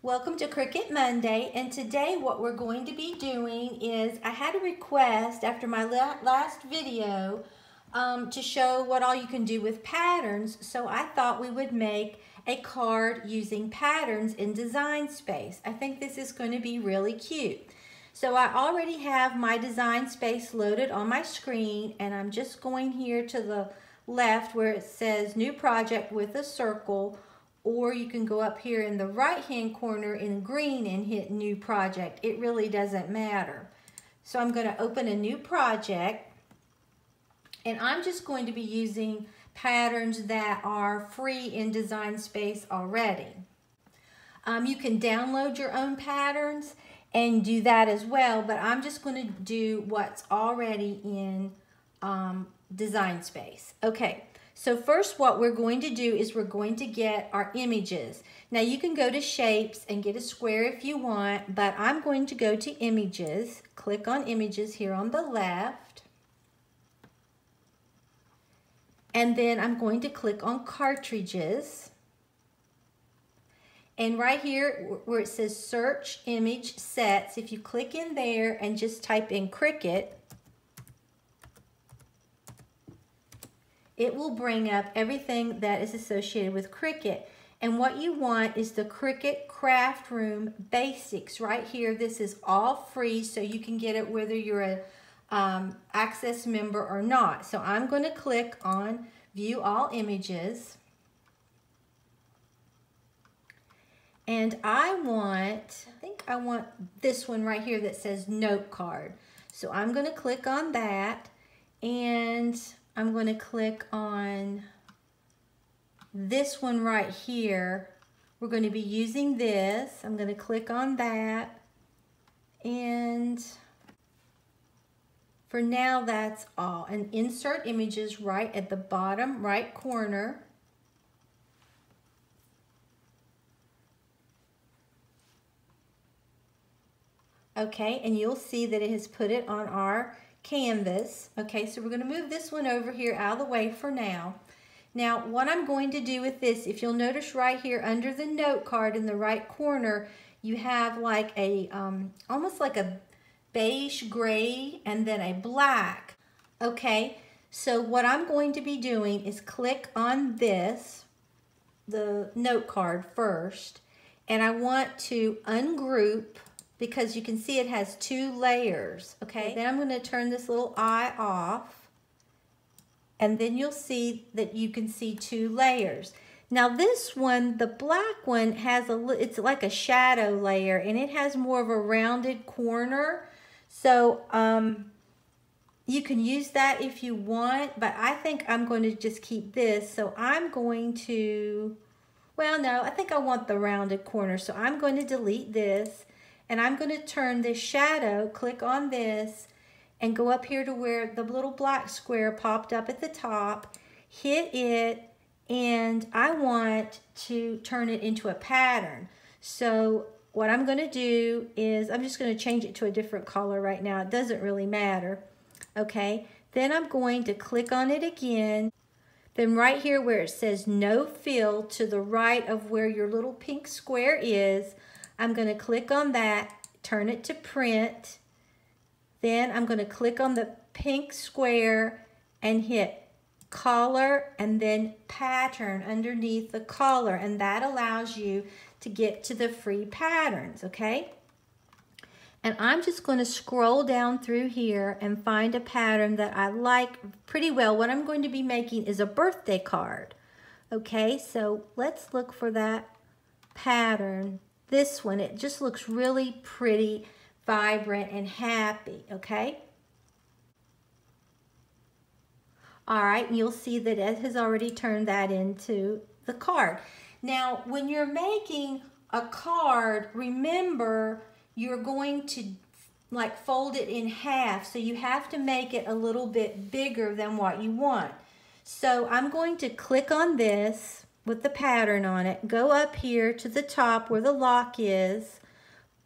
Welcome to Cricut Monday, and today what we're going to be doing is I had a request after my last video to show what all you can do with patterns, so I thought we would make a card using patterns in Design Space. I think this is going to be really cute. So I already have my Design Space loaded on my screen, and I'm just going here to the left where it says New Project with a circle, or you can go up here in the right-hand corner in green and hit New Project. It really doesn't matter. So I'm going to open a new project, and I'm just going to be using patterns that are free in Design Space already. You can download your own patterns and do that as well, but I'm just going to do what's already in Design Space. Okay. So first what we're going to do is we're going to get our images. Now you can go to shapes and get a square if you want, but I'm going to go to images, click on images here on the left, and then I'm going to click on cartridges. And right here where it says search image sets, if you click in there and just type in Cricut, it will bring up everything that is associated with Cricut. And what you want is the Cricut Craft Room Basics right here. This is all free, so you can get it whether you're a Access member or not. So I'm going to click on View All Images. And I think I want this one right here that says Note Card. So I'm going to click on that, and I'm going to click on this one right here. We're going to be using this. I'm going to click on that. And for now, that's all. And insert images right at the bottom right corner. Okay, and you'll see that it has put it on our canvas. Okay, so we're going to move this one over here out of the way for now. Now, what I'm going to do with this, if you'll notice right here under the note card in the right corner, you have like a, almost like a beige gray and then a black. Okay, so what I'm going to be doing is click on this, the note card first, and I want to ungroup, because you can see it has two layers, okay? Then I'm going to turn this little eye off, and then you'll see that you can see two layers. Now this one, the black one, has it's like a shadow layer, and it has more of a rounded corner. So you can use that if you want, but I think I'm going to just keep this. So I'm going to, well, no, I think I want the rounded corner. So I'm going to delete this. And I'm going to turn this shadow, click on this, and go up here to where the little black square popped up at the top, hit it, and I want to turn it into a pattern. So what I'm going to do is I'm just going to change it to a different color right now. It doesn't really matter. Okay, then I'm going to click on it again. Then right here where it says No Fill, to the right of where your little pink square is, I'm going to click on that, turn it to print. Then I'm going to click on the pink square and hit color and then pattern underneath the color. And that allows you to get to the free patterns, okay? And I'm just going to scroll down through here and find a pattern that I like pretty well. What I'm going to be making is a birthday card. Okay, so let's look for that pattern. This one, it just looks really pretty, vibrant, and happy, okay? All right, and you'll see that it has already turned that into the card. Now, when you're making a card, remember you're going to like fold it in half, so you have to make it a little bit bigger than what you want. So I'm going to click on this with the pattern on it, go up here to the top where the lock is,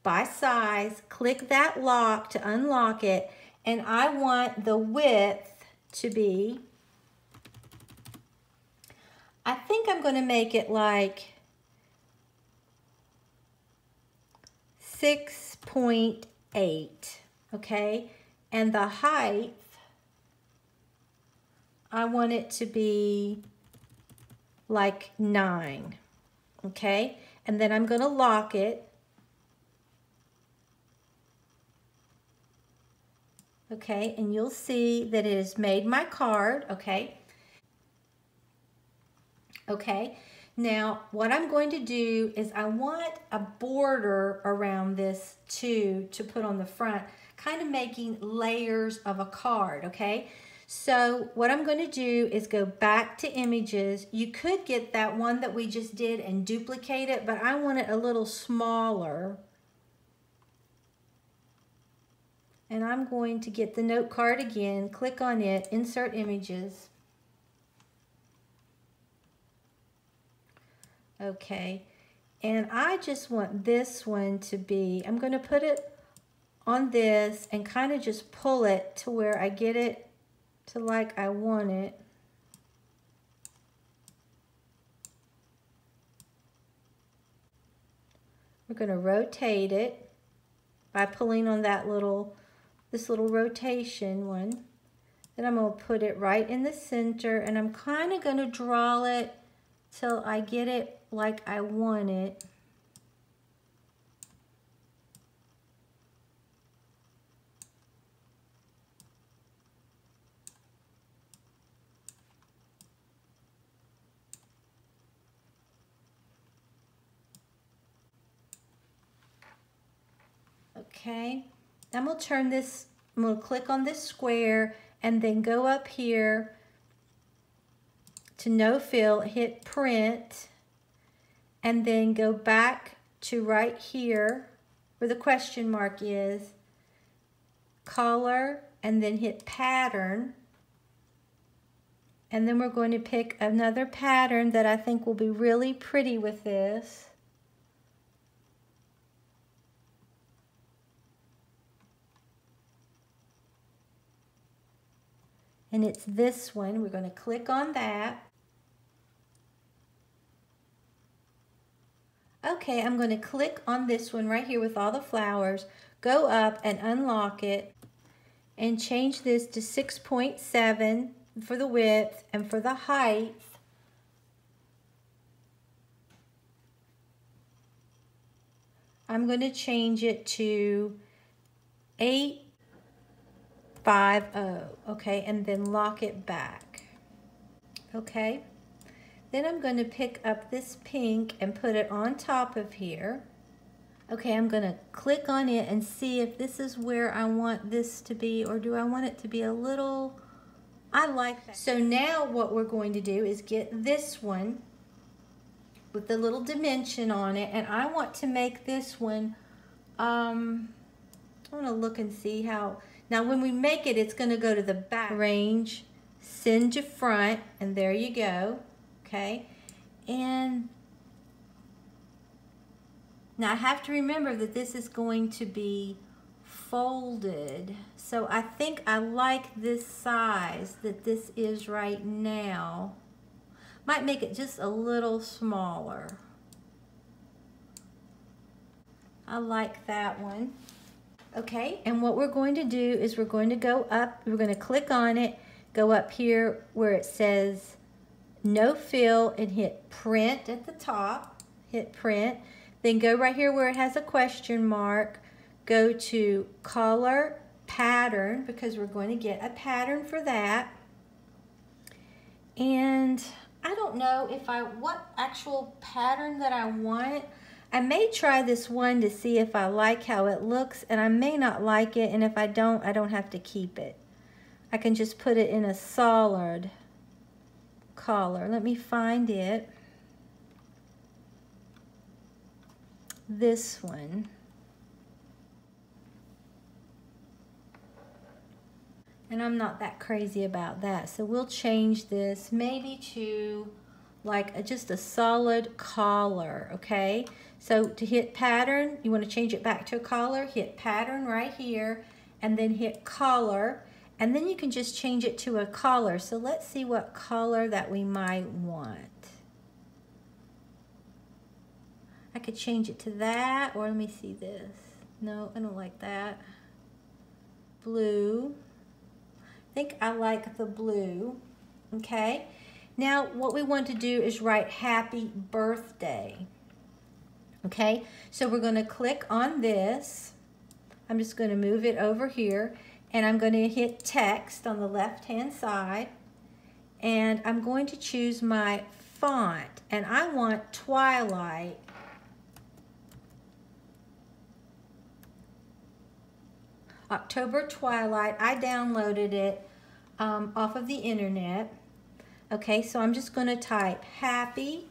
by size, click that lock to unlock it, and I want the width to be, I think I'm going to make it like 6.8, okay? And the height, I want it to be like 9, okay? And then I'm going to lock it. Okay, and you'll see that it has made my card, okay? Okay, now what I'm going to do is I want a border around this too to put on the front, kind of making layers of a card, okay? So what I'm going to do is go back to images. You could get that one that we just did and duplicate it, but I want it a little smaller. And I'm going to get the note card again, click on it, insert images. Okay, and I just want this one to be, I'm going to put it on this and kind of just pull it to where I get it to like I want it. We're going to rotate it by pulling on that this little rotation one. Then I'm going to put it right in the center, and I'm kind of going to draw it till I get it like I want it. Okay, I'm going to turn this, I'm going to click on this square and then go up here to no fill, hit print, and then go back to right here where the question mark is, color, and then hit pattern. And then we're going to pick another pattern that I think will be really pretty with this. And it's this one. We're going to click on that. Okay, I'm going to click on this one right here with all the flowers, go up and unlock it, and change this to 6.7 for the width, and for the height, I'm going to change it to 850, okay, and then lock it back. Okay, then I'm going to pick up this pink and put it on top of here. Okay, I'm going to click on it and see if this is where I want this to be, or do I want it to be a little, I like that. So now what we're going to do is get this one with the little dimension on it, and I want to make this one, I want to look and see how, now when we make it, it's going to go to the back. Arrange, send to front, and there you go, okay? And now I have to remember that this is going to be folded. So I think I like this size that this is right now. Might make it just a little smaller. I like that one. Okay, and what we're going to do is we're going to go up, we're going to click on it, go up here where it says no fill, and hit print at the top, hit print. Then go right here where it has a question mark, go to color, pattern, because we're going to get a pattern for that. And I don't know if what actual pattern that I want. I may try this one to see if I like how it looks, and I may not like it, and if I don't have to keep it. I can just put it in a solid color. Let me find it. This one. And I'm not that crazy about that. So we'll change this maybe to like just a solid collar, okay? So to hit pattern, you want to change it back to a collar, hit pattern right here, and then hit collar, and then you can just change it to a color. So let's see what color that we might want. I could change it to that, or let me see this. No, I don't like that. Blue. I think I like the blue. Okay. Now what we want to do is write happy birthday. Okay, so we're going to click on this. I'm just going to move it over here, and I'm going to hit text on the left hand side, and I'm going to choose my font, and I want Twilight. October Twilight. I downloaded it off of the internet. Okay, so I'm just going to type happy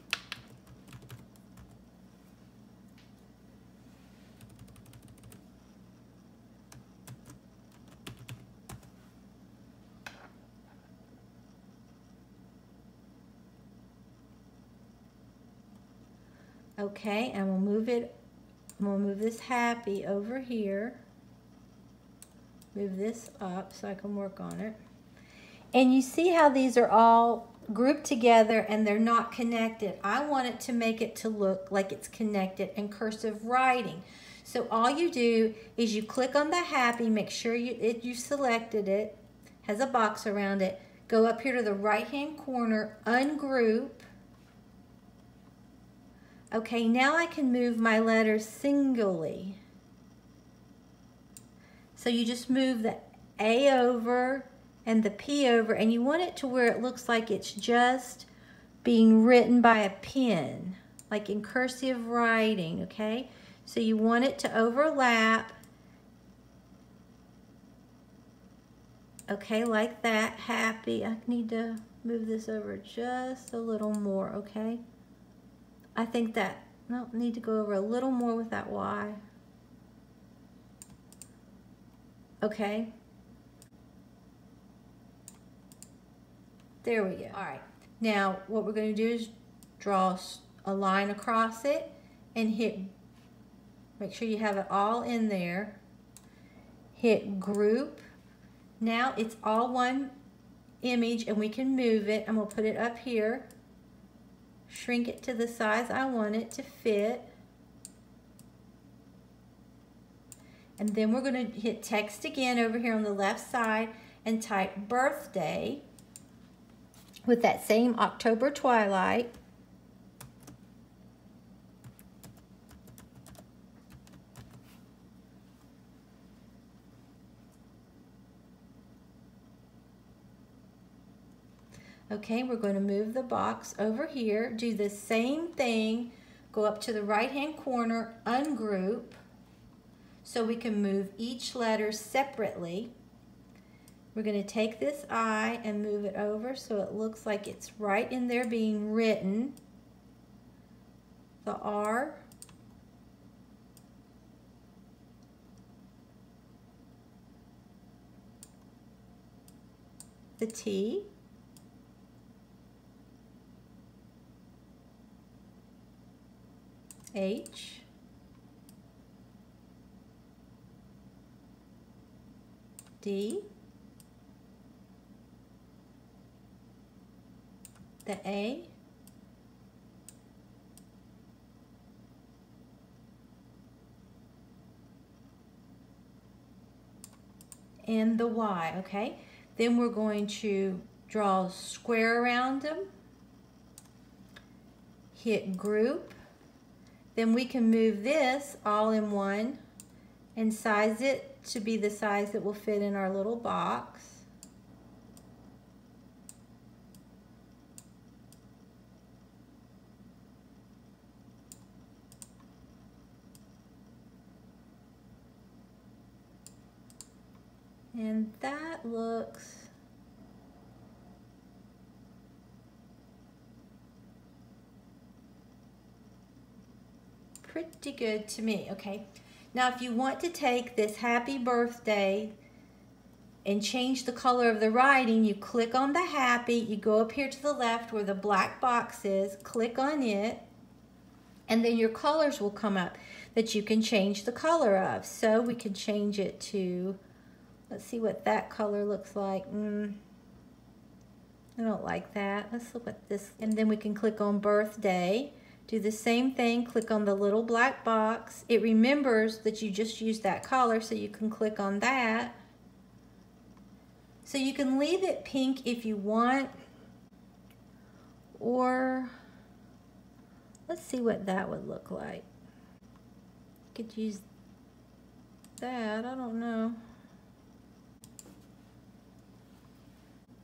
okay, and we'll move it. We'll move this happy over here. Move this up so I can work on it. And you see how these are all grouped together and they're not connected. I want it to make it to look like it's connected in cursive writing. So all you do is you click on the happy, make sure you selected it, has a box around it, go up here to the right hand corner, ungroup. Okay, now I can move my letters singly. So you just move the A over and the P over, and you want it to where it looks like it's just being written by a pen, like in cursive writing, okay? So you want it to overlap, okay, like that, happy. I need to move this over just a little more, okay? I think that, no, need to go over a little more with that Y. Okay. There we go. All right. Now, what we're going to do is draw a line across it and hit, make sure you have it all in there. Hit group. Now it's all one image and we can move it. I'm going to put it up here. Shrink it to the size I want it to fit. And then we're going to hit text again over here on the left side and type birthday with that same October Twilight. Okay, we're going to move the box over here, do the same thing, go up to the right hand corner, ungroup, so we can move each letter separately. We're going to take this I and move it over so it looks like it's right in there being written. The R, the T, H, D, the A, and the Y, okay? Then we're going to draw a square around them, hit group, then we can move this all in one and size it to be the size that will fit in our little box. And that looks pretty good to me. Okay, now if you want to take this happy birthday and change the color of the writing, you click on the happy, you go up here to the left where the black box is, click on it, and then your colors will come up that you can change the color of. So we can change it to, let's see what that color looks like. I don't like that. Let's look at this. And then we can click on birthday Do the same thing, click on the little black box. It remembers that you just used that collar, so you can click on that. So you can leave it pink if you want, or let's see what that would look like. Could use that, I don't know.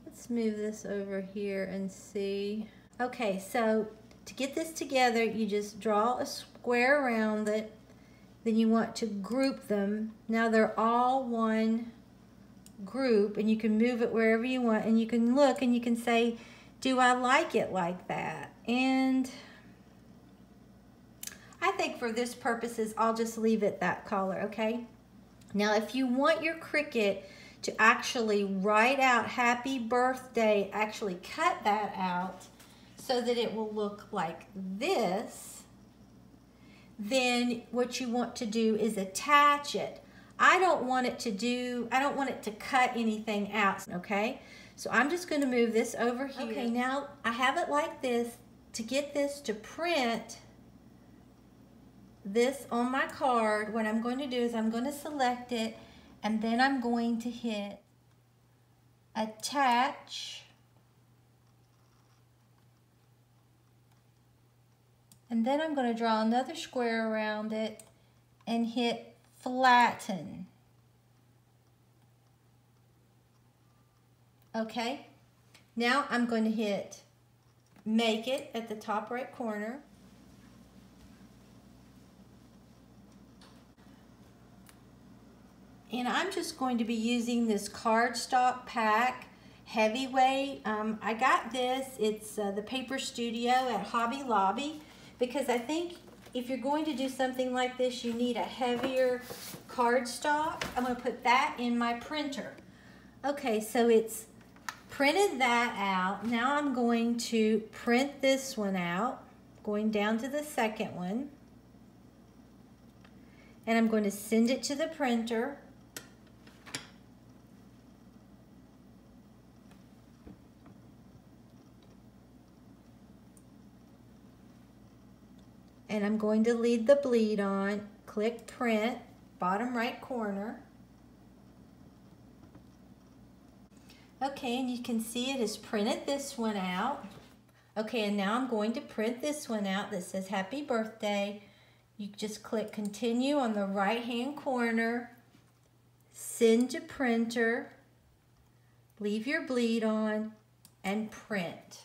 Let's move this over here and see. Okay, so to get this together, you just draw a square around it. Then you want to group them. Now they're all one group, and you can move it wherever you want, and you can look and you can say, do I like it like that? And I think for this purposes, I'll just leave it that color, okay? Now, if you want your Cricut to actually write out happy birthday, actually cut that out so that it will look like this, then what you want to do is attach it. I don't want it to cut anything out, okay? So I'm just going to move this over here. Okay, now I have it like this. To get this to print this on my card, what I'm going to do is I'm going to select it, and then I'm going to hit attach, and then I'm going to draw another square around it and hit flatten. Okay, now I'm going to hit make it at the top right corner. And I'm just going to be using this cardstock pack, heavyweight. I got this, it's the Paper Studio at Hobby Lobby, because I think if you're going to do something like this, you need a heavier cardstock. I'm going to put that in my printer. Okay, so it's printed that out. Now I'm going to print this one out, going down to the second one. And I'm going to send it to the printer. And I'm going to leave the bleed on, click print, bottom right corner. Okay, and you can see it has printed this one out. Okay, and now I'm going to print this one out that says happy birthday. You just click continue on the right hand corner, send to printer, leave your bleed on, and print.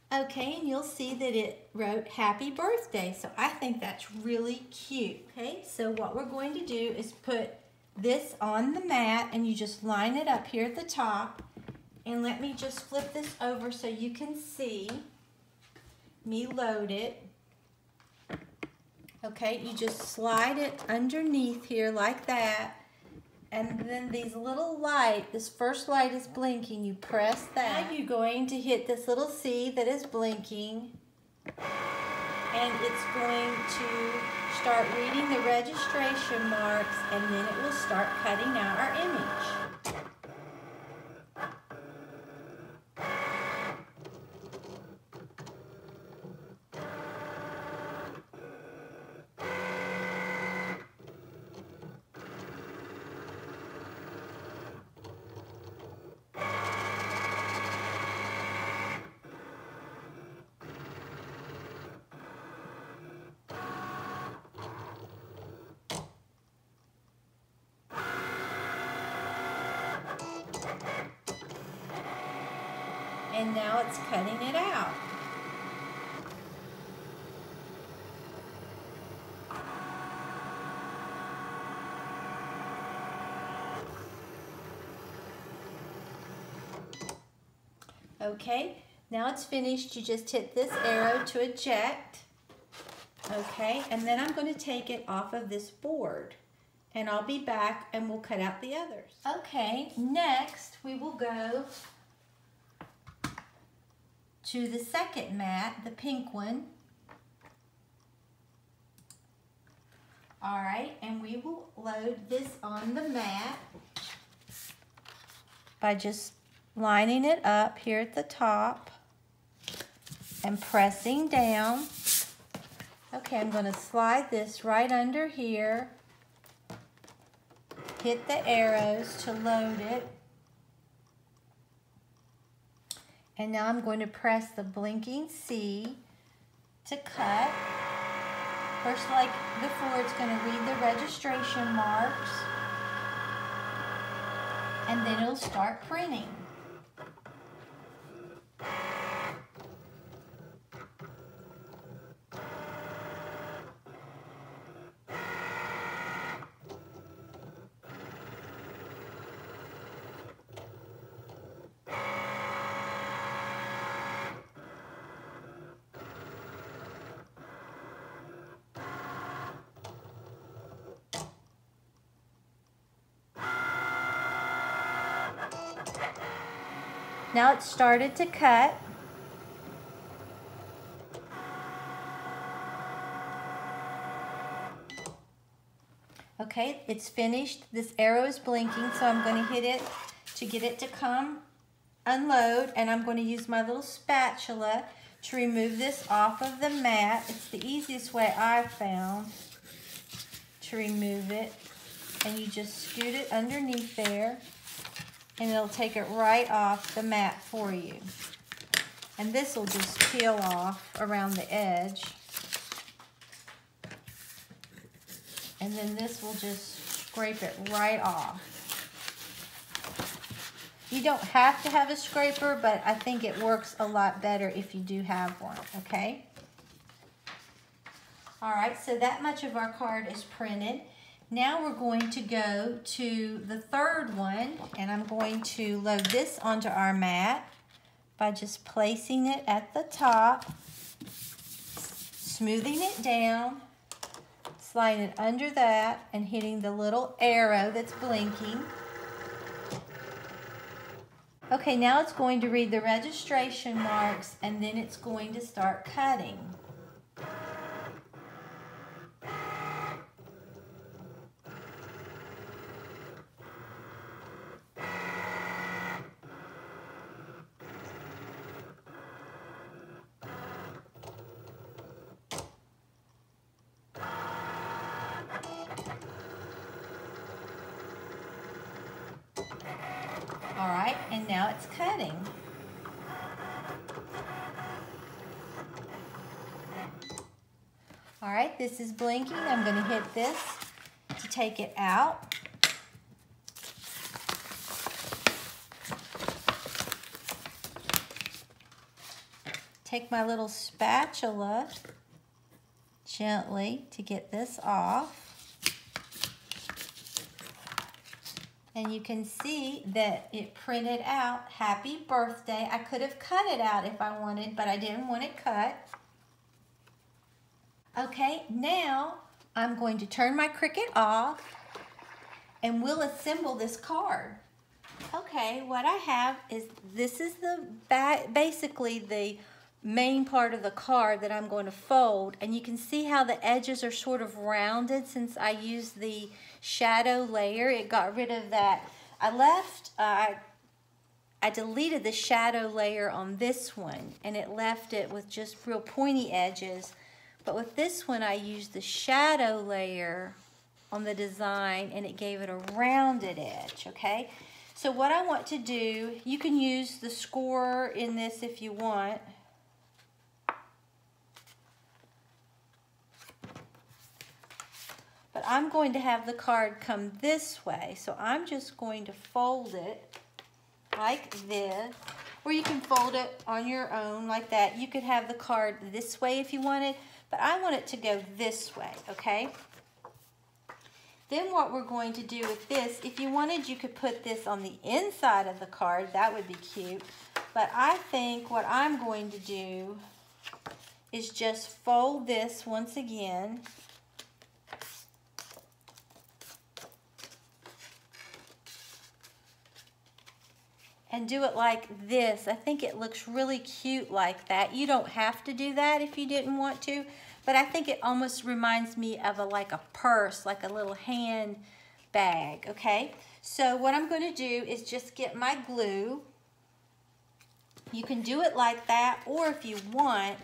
Okay, and you'll see that it wrote happy birthday, so I think that's really cute. Okay, so what we're going to do is put this on the mat, and you just line it up here at the top. And let me just flip this over so you can see me load it. Okay, you just slide it underneath here like that. And then these little light, this first light is blinking, you press that. Now you're going to hit this little C that is blinking, and it's going to start reading the registration marks, and then it will start cutting out our image. And now it's cutting it out. Okay, now it's finished. You just hit this arrow to eject. Okay, and then I'm going to take it off of this board, and I'll be back and we'll cut out the others. Okay, next we will go to the second mat, the pink one. All right, and we will load this on the mat by just lining it up here at the top and pressing down. Okay, I'm going to slide this right under here. Hit the arrows to load it. And now I'm going to press the blinking C to cut. First, like before, it's going to read the registration marks. And then it'll start printing. Now it's started to cut. Okay, it's finished. This arrow is blinking, so I'm going to hit it to get it to come unload, and I'm going to use my little spatula to remove this off of the mat. It's the easiest way I've found to remove it, and you just scoot it underneath there, and it'll take it right off the mat for you. And this will just peel off around the edge. And then this will just scrape it right off. You don't have to have a scraper, but I think it works a lot better if you do have one, okay? All right, so that much of our card is printed. Now we're going to go to the third one, and I'm going to load this onto our mat by just placing it at the top, smoothing it down, sliding it under that, and hitting the little arrow that's blinking. Okay, now it's going to read the registration marks, and then it's going to start cutting. All right, and now it's cutting. All right, this is blinking. I'm going to hit this to take it out. Take my little spatula gently to get this off. And you can see that it printed out happy birthday. I could have cut it out if I wanted, but I didn't want it cut. Okay, now I'm going to turn my Cricut off and we'll assemble this card. Okay, what I have is, this is the basically the main part of the card that I'm going to fold, and you can see how the edges are sort of rounded since I used the shadow layer. It got rid of that. I deleted the shadow layer on this one, and it left it with just real pointy edges. But with this one, I used the shadow layer on the design, and it gave it a rounded edge, okay? So what I want to do, you can use the scorer in this if you want. But I'm going to have the card come this way, so I'm just going to fold it like this, or you can fold it on your own like that. You could have the card this way if you wanted, but I want it to go this way, okay? Then what we're going to do with this, if you wanted, you could put this on the inside of the card. That would be cute. But I think what I'm going to do is just fold this once again. And do it like this. I think it looks really cute like that. You don't have to do that if you didn't want to, but I think it almost reminds me of like a purse, like a little hand bag, okay? So what I'm going to do is just get my glue, You can do it like that, or if you want,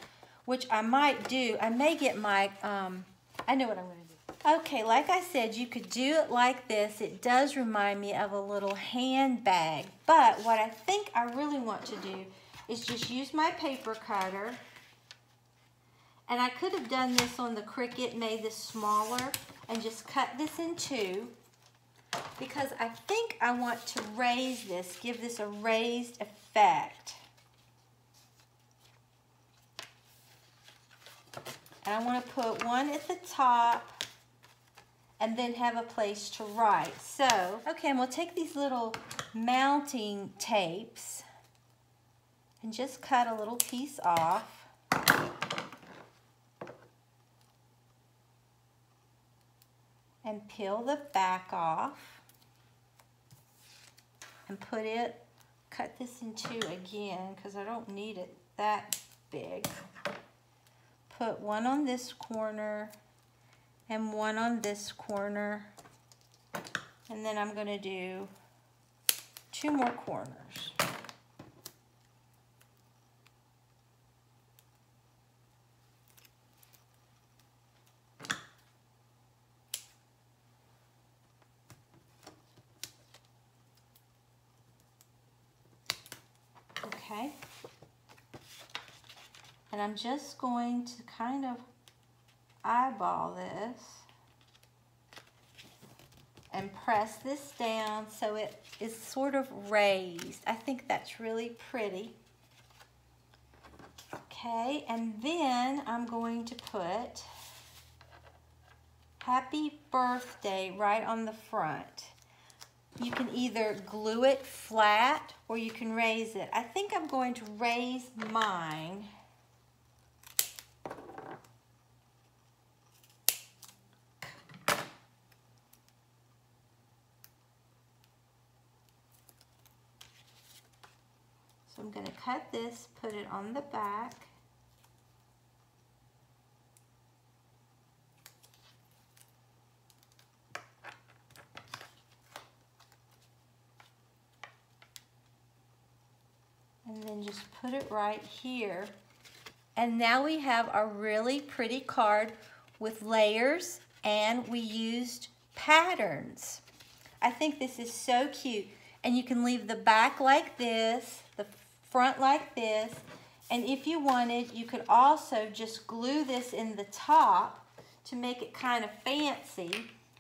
which I might do, I may get my, I know what I'm going to do. Okay, like I said, you could do it like this. It does remind me of a little handbag, but what I think I really want to do is just use my paper cutter, and I could have done this on the Cricut, made this smaller, and just cut this in two, because I think I want to raise this, give this a raised effect. And I want to put one at the top and then have a place to write. So, okay, and we'll take these little mounting tapes and just cut a little piece off. And peel the back off. And cut this in two again, because I don't need it that big. Put one on this corner and one on this corner, and then I'm going to do two more corners. Okay. And I'm just going to kind of eyeball this and press this down so it is sort of raised. I think that's really pretty. Okay, and then I'm going to put Happy Birthday right on the front. You can either glue it flat or you can raise it. I think I'm going to raise mine. So I'm going to cut this, put it on the back. And then just put it right here. And now we have a really pretty card with layers, and we used patterns. I think this is so cute. And you can leave the back like this, the front like this, and if you wanted, you could also just glue this in the top to make it kind of fancy,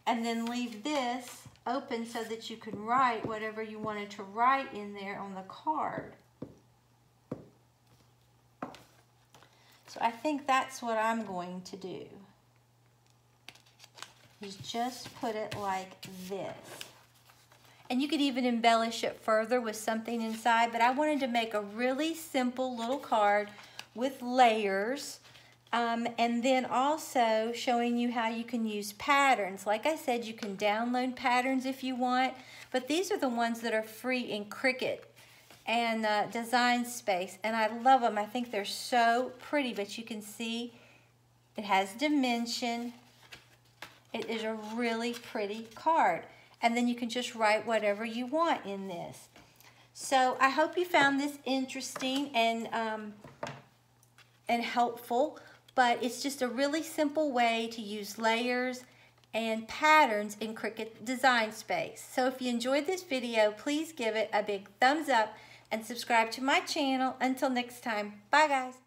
and then leave this open so that you can write whatever you wanted to write in there on the card. So I think that's what I'm going to do, is just put it like this. And you could even embellish it further with something inside, but I wanted to make a really simple little card with layers, and then also showing you how you can use patterns. Like I said, you can download patterns if you want, but these are the ones that are free in Cricut and Design Space, and I love them. I think they're so pretty, but you can see it has dimension. It is a really pretty card. And then you can just write whatever you want in this. So I hope you found this interesting and helpful, but it's just a really simple way to use layers and patterns in Cricut Design Space. So if you enjoyed this video, please give it a big thumbs up and subscribe to my channel. Until next time, bye guys.